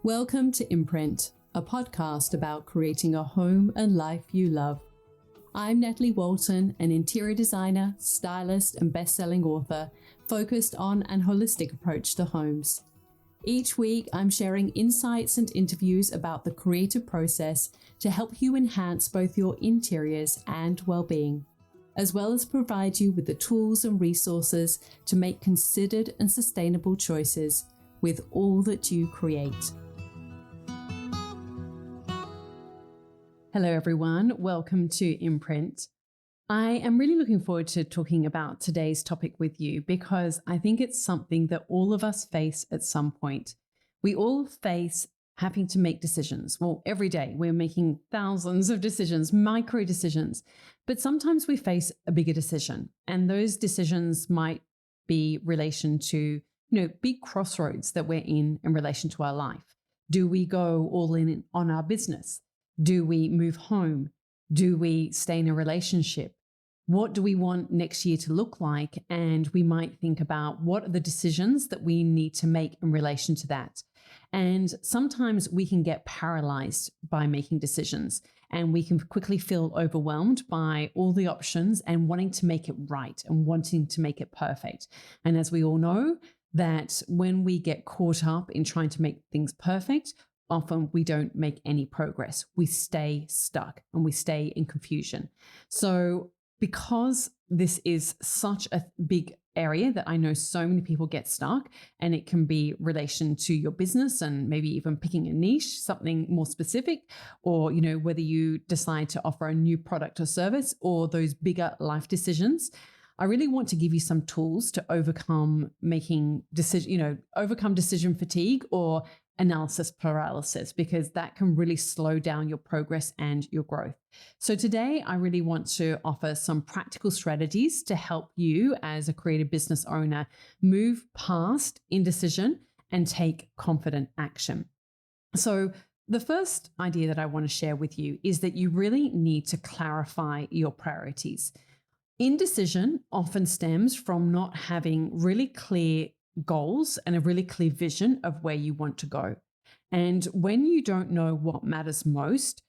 Welcome to Imprint, a podcast about creating a home and life you love. I'm Natalie Walton, an interior designer, stylist, and best-selling author focused on an holistic approach to homes. Each week, I'm sharing insights and interviews about the creative process to help you enhance both your interiors and well-being, as well as provide you with the tools and resources to make considered and sustainable choices with all that you create. Hello everyone, welcome to Imprint. I am really looking forward to talking about today's topic with you because I think it's something that all of us face at some point. We all face having to make decisions. Well, every day we're making thousands of decisions, micro decisions, but sometimes we face a bigger decision, and those decisions might be relation to, big crossroads that we're in relation to our life. Do we go all in on our business? Do we move home? Do we stay in a relationship? What do we want next year to look like? And we might think about what are the decisions that we need to make in relation to that. And sometimes we can get paralyzed by making decisions, and we can quickly feel overwhelmed by all the options and wanting to make it right and wanting to make it perfect. And as we all know, that when we get caught up in trying to make things perfect, often we don't make any progress. We stay stuck and we stay in confusion. So because this is such a big area that I know so many people get stuck, and it can be relation to your business and maybe even picking a niche, something more specific, or, whether you decide to offer a new product or service or those bigger life decisions. I really want to give you some tools to overcome overcome decision fatigue or analysis paralysis, because that can really slow down your progress and your growth. So today, I really want to offer some practical strategies to help you as a creative business owner move past indecision and take confident action. So the first idea that I want to share with you is that you really need to clarify your priorities. Indecision often stems from not having really clear goals and a really clear vision of where you want to go. And when you don't know what matters most,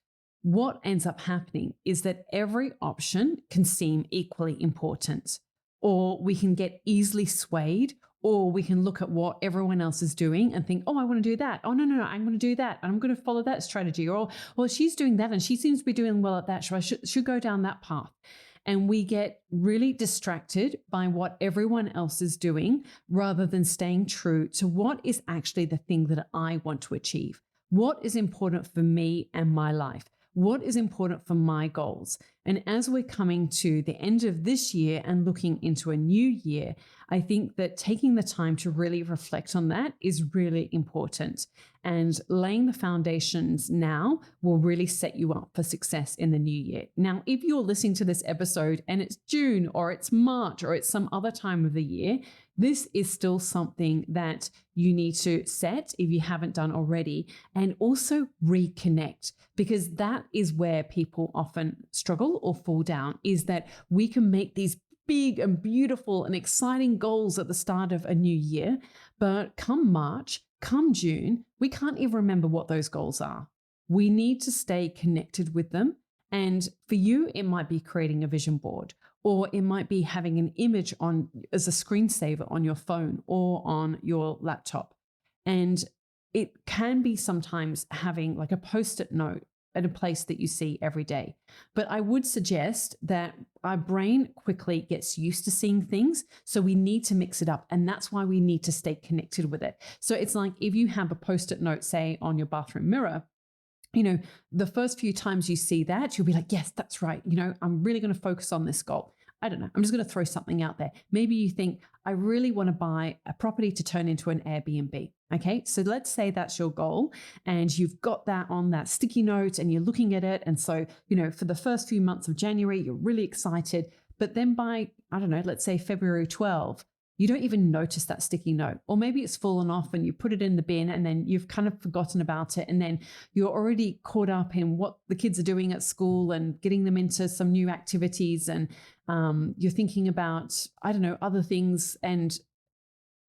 what ends up happening is that every option can seem equally important, or we can get easily swayed, or we can look at what everyone else is doing and think, oh, I want to do that. Oh, no, I'm going to do that. And I'm going to follow that strategy. Or, well, she's doing that and she seems to be doing well at that. So I should go down that path. And we get really distracted by what everyone else is doing rather than staying true to what is actually the thing that I want to achieve. What is important for me and my life? What is important for my goals? And as we're coming to the end of this year and looking into a new year, I think that taking the time to really reflect on that is really important. And laying the foundations now will really set you up for success in the new year. Now, if you're listening to this episode and it's June or it's March or it's some other time of the year, this is still something that you need to set if you haven't done already, and also reconnect, because that is where people often struggle or fall down, is that we can make these big and beautiful and exciting goals at the start of a new year, but come March, come June, we can't even remember what those goals are. We need to stay connected with them. And for you, it might be creating a vision board, or it might be having an image on as a screensaver on your phone or on your laptop. And it can be sometimes having like a post-it note at a place that you see every day. But I would suggest that our brain quickly gets used to seeing things, so we need to mix it up. And that's why we need to stay connected with it. So it's like if you have a post-it note, say on your bathroom mirror, the first few times you see that, you'll be like, yes, that's right. I'm really going to focus on this goal. I don't know. I'm just going to throw something out there. Maybe you think, I really want to buy a property to turn into an Airbnb. Okay. So let's say that's your goal, and you've got that on that sticky note and you're looking at it. And so, for the first few months of January, you're really excited. But then by, let's say February 12, you don't even notice that sticky note, or maybe it's fallen off and you put it in the bin and then you've kind of forgotten about it. And then you're already caught up in what the kids are doing at school and getting them into some new activities. And you're thinking about, other things. And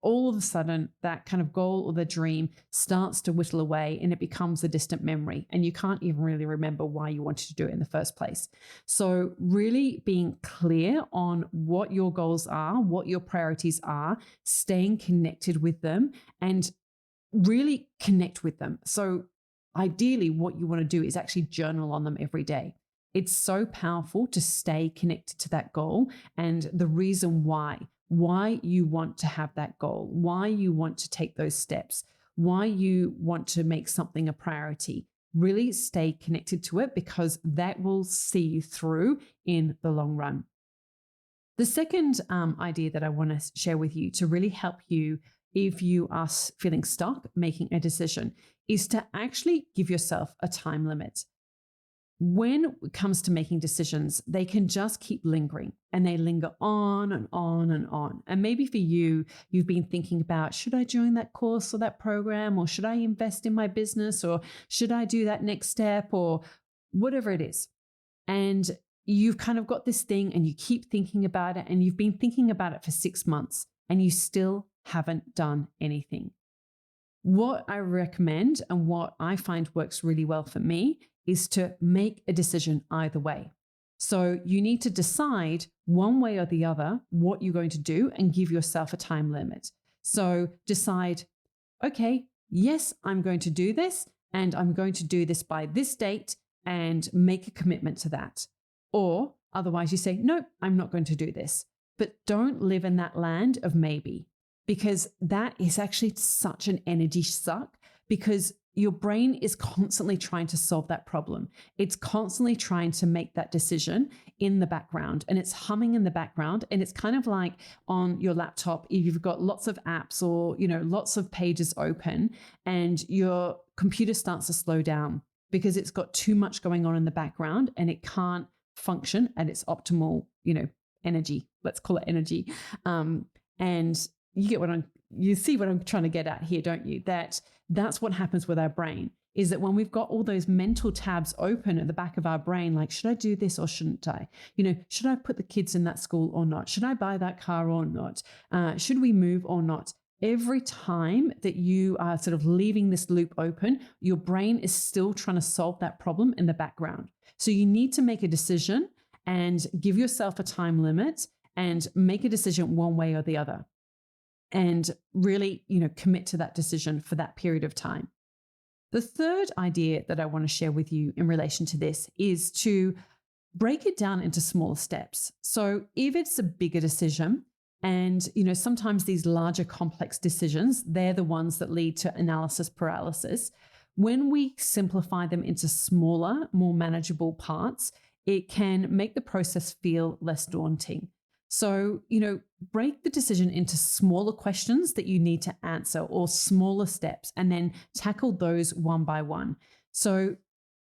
all of a sudden that kind of goal or the dream starts to whittle away and it becomes a distant memory. And you can't even really remember why you wanted to do it in the first place. So really being clear on what your goals are, what your priorities are, staying connected with them and really connect with them. So ideally, what you want to do is actually journal on them every day. It's so powerful to stay connected to that goal and the reason why you want to have that goal, why you want to take those steps, why you want to make something a priority. Really stay connected to it because that will see you through in the long run. The second idea that I want to share with you to really help you if you are feeling stuck making a decision is to actually give yourself a time limit. When it comes to making decisions, they can just keep lingering and they linger on and on and on. And maybe for you, you've been thinking about, should I join that course or that program, or should I invest in my business, or should I do that next step, or whatever it is. And you've kind of got this thing and you keep thinking about it and you've been thinking about it for 6 months and you still haven't done anything. What I recommend and what I find works really well for me is to make a decision either way. So you need to decide one way or the other what you're going to do and give yourself a time limit. So decide, okay, yes, I'm going to do this and I'm going to do this by this date and make a commitment to that. Or otherwise you say, no, I'm not going to do this. But don't live in that land of maybe, because that is actually such an energy suck because your brain is constantly trying to solve that problem. It's constantly trying to make that decision in the background and it's humming in the background. And it's kind of like on your laptop, if you've got lots of apps or, lots of pages open and your computer starts to slow down because it's got too much going on in the background and it can't function at its optimal, energy. Let's call it energy. And you see what I'm trying to get at here, don't you? That's what happens with our brain, is that when we've got all those mental tabs open at the back of our brain, like, should I do this or shouldn't I? Should I put the kids in that school or not? Should I buy that car or not? Should we move or not? Every time that you are sort of leaving this loop open, your brain is still trying to solve that problem in the background. So you need to make a decision and give yourself a time limit and make a decision one way or the other. And really, commit to that decision for that period of time. The third idea that I want to share with you in relation to this is to break it down into smaller steps. So if it's a bigger decision, and sometimes these larger complex decisions, they're the ones that lead to analysis paralysis. When we simplify them into smaller, more manageable parts, it can make the process feel less daunting. So, break the decision into smaller questions that you need to answer or smaller steps, and then tackle those one by one. So,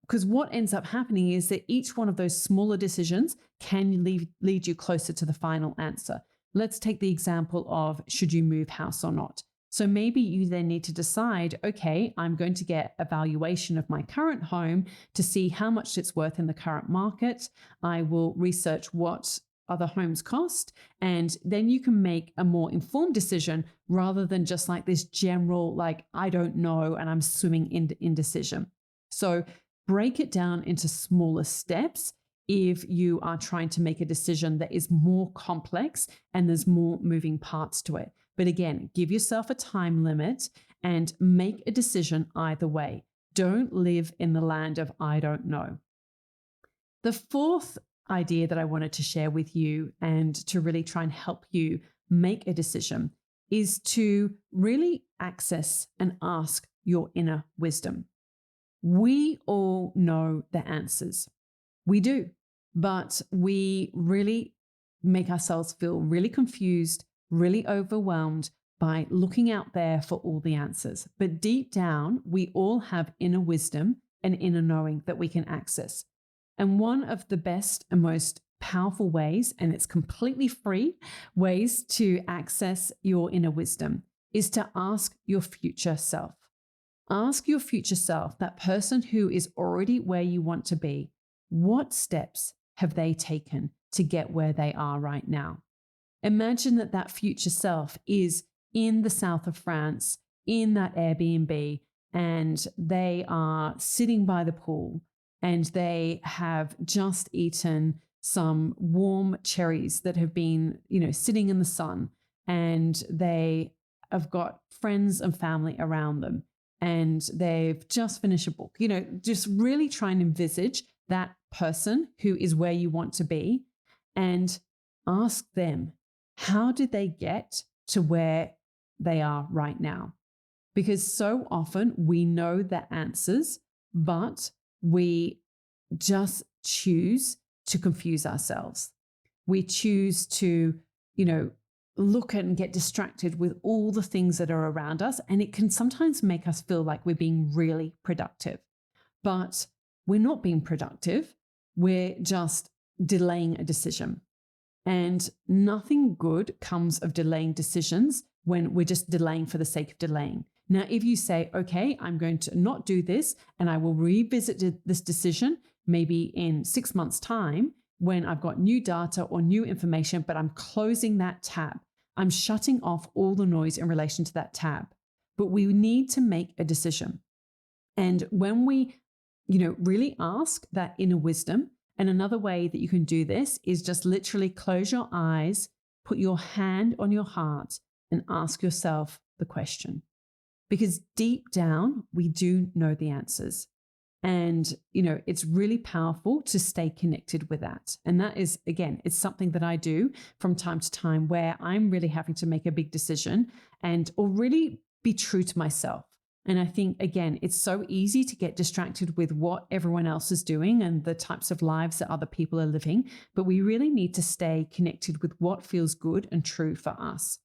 because what ends up happening is that each one of those smaller decisions can lead you closer to the final answer. Let's take the example of, should you move house or not? So maybe you then need to decide, okay, I'm going to get a valuation of my current home to see how much it's worth in the current market. I will research what other homes cost, and then you can make a more informed decision rather than just like this general, like, I don't know, and I'm swimming in indecision. So break it down into smaller steps if you are trying to make a decision that is more complex and there's more moving parts to it. But again, give yourself a time limit and make a decision either way. Don't live in the land of I don't know. The fourth idea that I wanted to share with you and to really try and help you make a decision is to really access and ask your inner wisdom. We all know the answers. We do, but we really make ourselves feel really confused, really overwhelmed by looking out there for all the answers. But deep down, we all have inner wisdom and inner knowing that we can access. And one of the best and most powerful ways, and it's completely free, ways to access your inner wisdom is to ask your future self. Ask your future self, that person who is already where you want to be, what steps have they taken to get where they are right now? Imagine that future self is in the south of France in that Airbnb, and they are sitting by the pool and they have just eaten some warm cherries that have been, sitting in the sun, and they have got friends and family around them, and they've just finished a book, just really try and envisage that person who is where you want to be and ask them, how did they get to where they are right now? Because so often we know the answers, but we just choose to confuse ourselves. We choose to, look at and get distracted with all the things that are around us. And it can sometimes make us feel like we're being really productive, but we're not being productive. We're just delaying a decision. And nothing good comes of delaying decisions when we're just delaying for the sake of delaying. Now, if you say, okay, I'm going to not do this and I will revisit this decision maybe in 6 months' time when I've got new data or new information, but I'm closing that tab. I'm shutting off all the noise in relation to that tab. But we need to make a decision. And when we, really ask that inner wisdom, and another way that you can do this is just literally close your eyes, put your hand on your heart, and ask yourself the question. Because deep down, we do know the answers. And, it's really powerful to stay connected with that. And that is, again, it's something that I do from time to time where I'm really having to make a big decision or really be true to myself. And I think, again, it's so easy to get distracted with what everyone else is doing and the types of lives that other people are living. But we really need to stay connected with what feels good and true for us.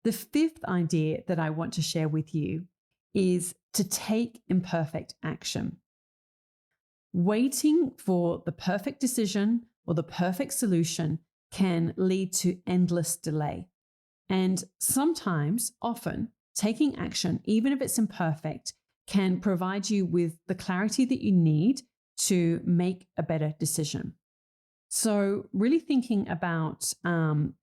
The fifth idea that I want to share with you is to take imperfect action. Waiting for the perfect decision or the perfect solution can lead to endless delay. And sometimes, often, taking action, even if it's imperfect, can provide you with the clarity that you need to make a better decision. So really thinking about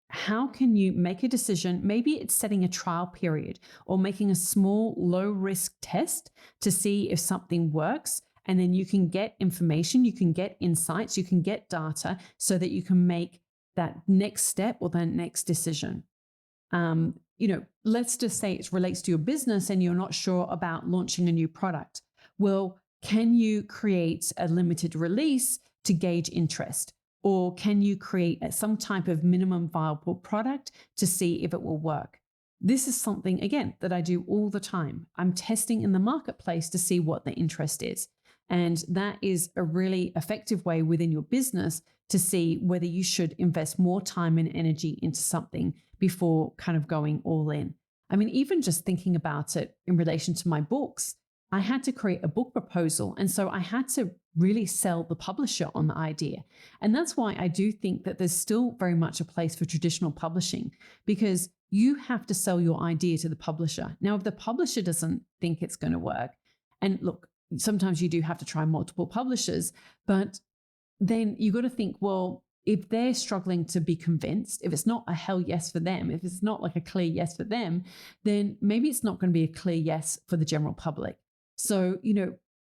how can you make a decision? Maybe it's setting a trial period or making a small low risk test to see if something works. And then you can get information, you can get insights, you can get data so that you can make that next step or that next decision. Let's just say it relates to your business and you're not sure about launching a new product. Well, can you create a limited release to gauge interest? Or can you create some type of minimum viable product to see if it will work? This is something, again, that I do all the time. I'm testing in the marketplace to see what the interest is. And that is a really effective way within your business to see whether you should invest more time and energy into something before kind of going all in. I mean, even just thinking about it in relation to my books, I had to create a book proposal. And so I had to really sell the publisher on the idea. And that's why I do think that there's still very much a place for traditional publishing, because you have to sell your idea to the publisher. Now, if the publisher doesn't think it's going to work, and look, sometimes you do have to try multiple publishers, but then you got to think, well, if they're struggling to be convinced, if it's not a hell yes for them, if it's not like a clear yes for them, then maybe it's not going to be a clear yes for the general public. So,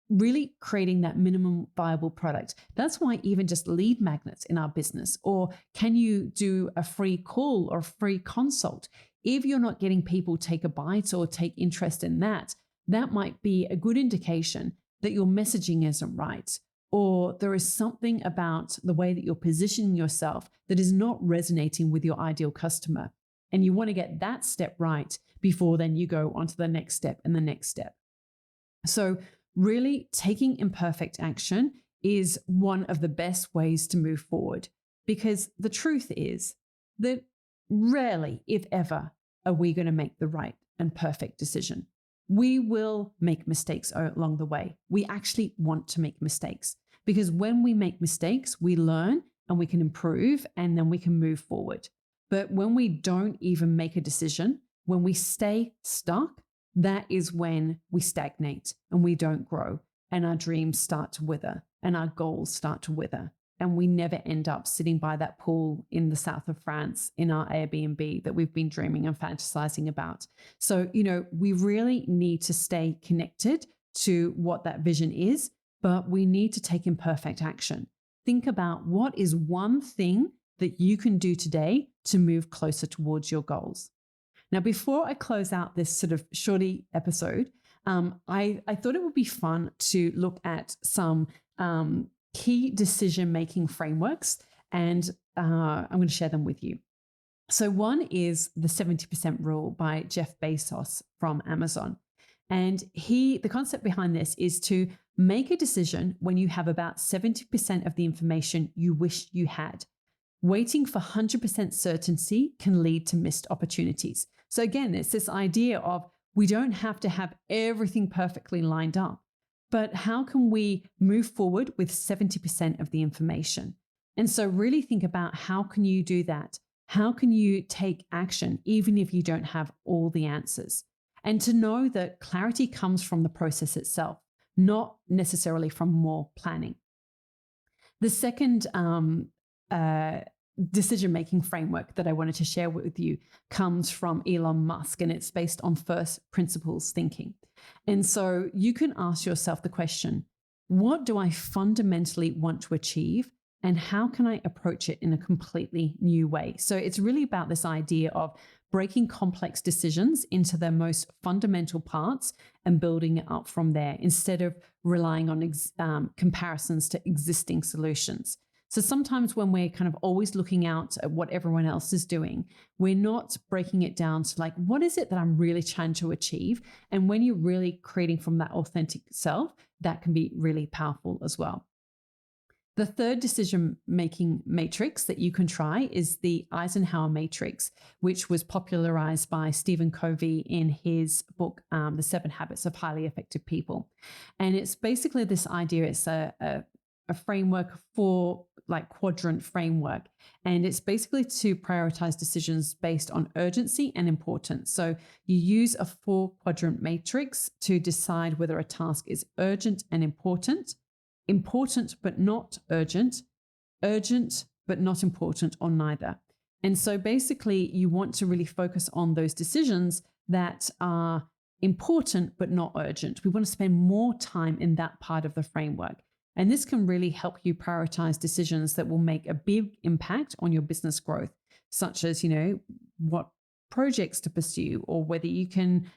really creating that minimum viable product. That's why even just lead magnets in our business, or can you do a free call or a free consult? If you're not getting people take a bite or take interest in that, that might be a good indication that your messaging isn't right, or there is something about the way that you're positioning yourself that is not resonating with your ideal customer. And you want to get that step right before then you go on to the next step and the next step. So really taking imperfect action is one of the best ways to move forward, because the truth is that rarely, if ever, are we going to make the right and perfect decision. We will make mistakes along the way. We actually want to make mistakes, because when we make mistakes, we learn and we can improve and then we can move forward. But when we don't even make a decision, when we stay stuck, that is when we stagnate and we don't grow and our dreams start to wither and our goals start to wither. and we never end up sitting by that pool in the south of France in our Airbnb that we've been dreaming and fantasizing about. So, we really need to stay connected to what that vision is, but we need to take imperfect action. Think about what is one thing that you can do today to move closer towards your goals. Now, before I close out this sort of shorty episode, I thought it would be fun to look at some key decision-making frameworks, and I'm going to share them with you. So one is the 70% rule by Jeff Bezos from Amazon. And the concept behind this is to make a decision when you have about 70% of the information you wish you had. Waiting for 100% certainty can lead to missed opportunities. So again, it's this idea of we don't have to have everything perfectly lined up, but how can we move forward with 70% of the information? And so really think about how can you do that? How can you take action even if you don't have all the answers? And to know that clarity comes from the process itself, not necessarily from more planning. The second decision-making framework that I wanted to share with you comes from Elon Musk, and it's based on first principles thinking. And so you can ask yourself the question, what do I fundamentally want to achieve? And how can I approach it in a completely new way? So it's really about this idea of breaking complex decisions into their most fundamental parts and building it up from there instead of relying on comparisons to existing solutions. So sometimes when we're kind of always looking out at what everyone else is doing, we're not breaking it down to like, what is it that I'm really trying to achieve? And when you're really creating from that authentic self, that can be really powerful as well. The third decision-making matrix that you can try is the Eisenhower matrix, which was popularized by Stephen Covey in his book, The 7 Habits of Highly Effective People. And it's basically this idea, it's a framework for like quadrant framework. And it's basically to prioritize decisions based on urgency and importance. So you use a 4-quadrant matrix to decide whether a task is urgent and important but not urgent, urgent but not important, or neither. And so basically you want to really focus on those decisions that are important but not urgent. We want to spend more time in that part of the framework. And this can really help you prioritize decisions that will make a big impact on your business growth, such as, what projects to pursue, or whether you can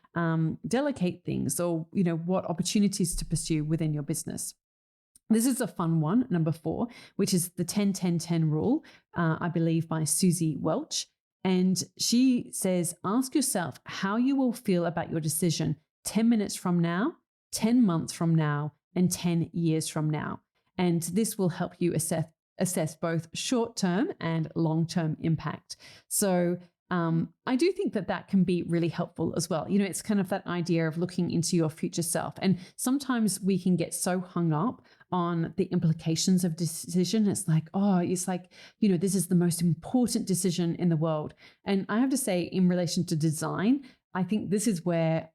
delegate things, or, what opportunities to pursue within your business. This is a fun one, number 4, which is the 10-10-10 rule, I believe by Susie Welch. And she says, ask yourself how you will feel about your decision 10 minutes from now, 10 months from now, and 10 years from now. And this will help you assess both short-term and long-term impact. So I do think that can be really helpful as well. It's kind of that idea of looking into your future self. And sometimes we can get so hung up on the implications of decision. It's like, this is the most important decision in the world. And I have to say, in relation to design, I think this is where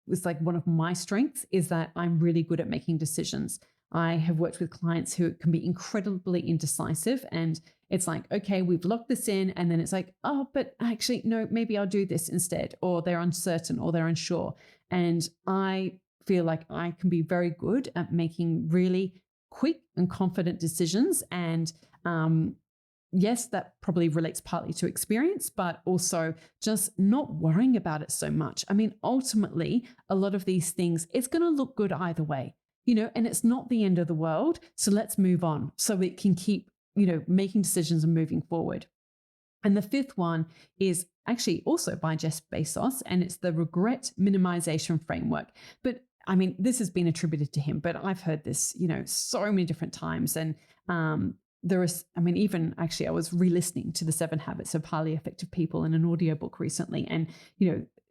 it's like one of my strengths is that I'm really good at making decisions. I have worked with clients who can be incredibly indecisive, and it's like, okay, we've locked this in, and then it's like, oh, but actually, no, maybe I'll do this instead, or they're uncertain or they're unsure. And I feel like I can be very good at making really quick and confident decisions. And yes, that probably relates partly to experience, but also just not worrying about it so much. I mean, ultimately, a lot of these things, it's going to look good either way, and it's not the end of the world. So let's move on so we can keep, making decisions and moving forward. And the 5th one is actually also by Jeff Bezos, and it's the regret minimization framework. But I mean, this has been attributed to him, but I've heard this, so many different times. And even actually, I was re-listening to the 7 Habits of Highly Effective People in an audiobook recently. And,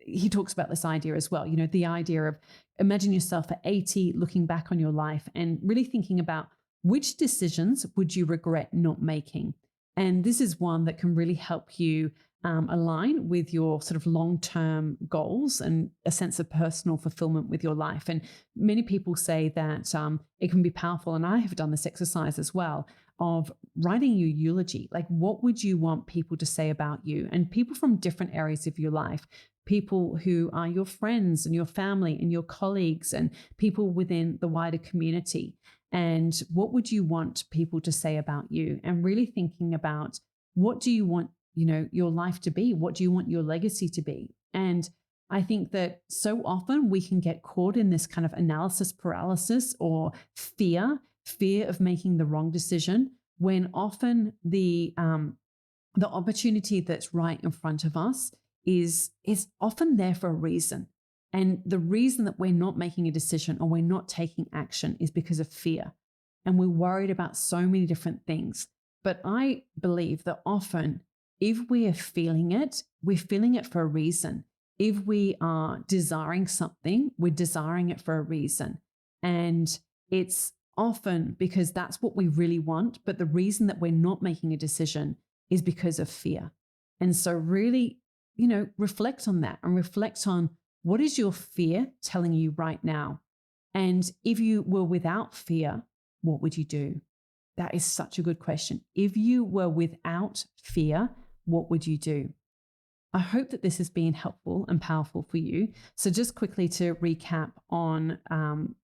he talks about this idea as well, the idea of imagine yourself at 80, looking back on your life and really thinking about which decisions would you regret not making. And this is one that can really help you align with your sort of long-term goals and a sense of personal fulfillment with your life. And many people say that it can be powerful, and I have done this exercise as well, of writing your eulogy. Like, what would you want people to say about you? And people from different areas of your life, people who are your friends and your family and your colleagues and people within the wider community. And what would you want people to say about you? And really thinking about, what do you want, your life to be? What do you want your legacy to be? And I think that so often we can get caught in this kind of analysis paralysis or fear of making the wrong decision, when often the opportunity that's right in front of us is often there for a reason. And the reason that we're not making a decision or we're not taking action is because of fear. And we're worried about so many different things. But I believe that often, if we are feeling it, we're feeling it for a reason. If we are desiring something, we're desiring it for a reason. And it's often because that's what we really want. But the reason that we're not making a decision is because of fear. And so really, reflect on that and reflect on, what is your fear telling you right now? And if you were without fear, what would you do? That is such a good question. If you were without fear, what would you do? I hope that this has been helpful and powerful for you. So just quickly to recap on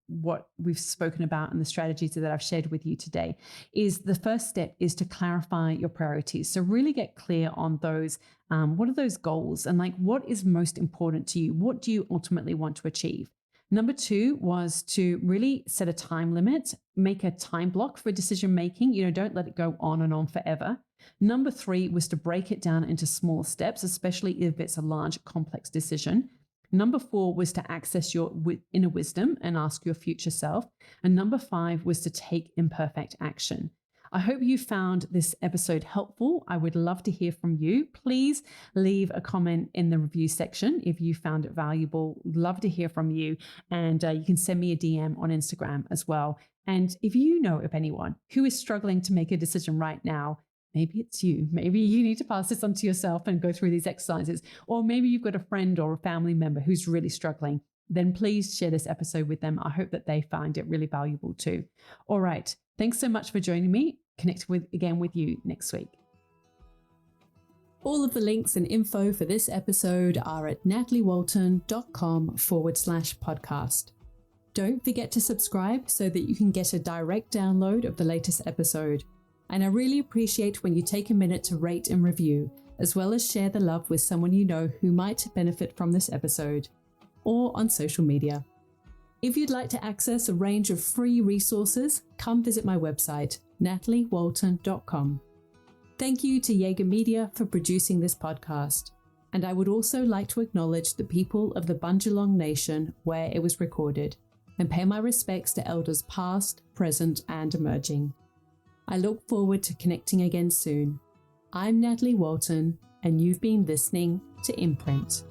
what we've spoken about and the strategies that I've shared with you today, is the first step is to clarify your priorities. So really get clear on those. What are those goals? And what is most important to you? What do you ultimately want to achieve? Number 2 was to really set a time limit, make a time block for decision making. Don't let it go on and on forever. Number 3 was to break it down into small steps, especially if it's a large, complex decision. Number 4 was to access your inner wisdom and ask your future self. And number 5 was to take imperfect action. I hope you found this episode helpful. I would love to hear from you. Please leave a comment in the review section if you found it valuable. Love to hear from you. And you can send me a DM on Instagram as well. And if you know of anyone who is struggling to make a decision right now, maybe it's you. Maybe you need to pass this on to yourself and go through these exercises. Or maybe you've got a friend or a family member who's really struggling. Then please share this episode with them. I hope that they find it really valuable too. All right. Thanks so much for joining me. Connect again with you next week. All of the links and info for this episode are at nataliewalton.com/podcast. Don't forget to subscribe so that you can get a direct download of the latest episode. And I really appreciate when you take a minute to rate and review, as well as share the love with someone you know who might benefit from this episode, or on social media. If you'd like to access a range of free resources, come visit my website, nataliewalton.com. Thank you to Jaeger Media for producing this podcast. And I would also like to acknowledge the people of the Bundjalung Nation where it was recorded, and pay my respects to elders past, present, and emerging. I look forward to connecting again soon. I'm Natalie Walton, and you've been listening to Imprint.